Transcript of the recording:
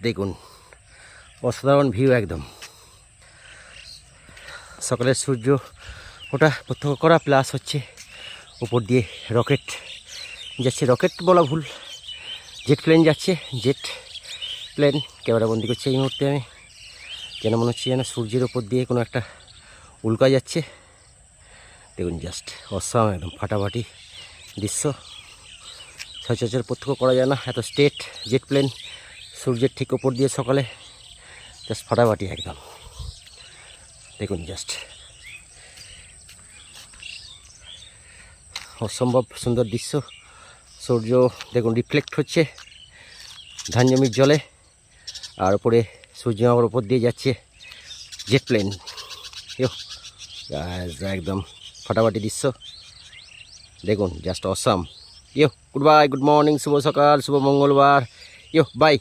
দেখুন অসাধারণ ভিউ একদম। সকালের সূর্য ওটা প্রত্যক্ষ করা, প্লাস হচ্ছে উপর দিয়ে রকেট যাচ্ছে, রকেট বলা ভুল, জেট প্লেন যাচ্ছে, জেট প্লেন ক্যামেরা বন্দি করছে এই মুহূর্তে আমি। যেন মনে হচ্ছে যেন সূর্যের ওপর দিয়ে কোনো একটা উল্কা যাচ্ছে। দেখুন জাস্ট অসাম একদম ফাটাফাটি দৃশ্য, সচরাচর প্রত্যক্ষ করা যায় না এত স্ট্রেট জেট প্লেন সূর্যের ঠিক ওপর দিয়ে সকালে, জাস্ট ফাটাফাটি একদম। দেখুন জাস্ট অসম্ভব সুন্দর দৃশ্য। সূর্য দেখুন রিফ্লেক্ট হচ্ছে ধান জমির জলে, আর উপরে সূর্য আমার উপর দিয়ে যাচ্ছে জেট প্লেন। একদম ফাটাফাটি দৃশ্য দেখুন, just awesome. Good bye, good morning, শুভ সকাল, শুভ মঙ্গলবার। বাই।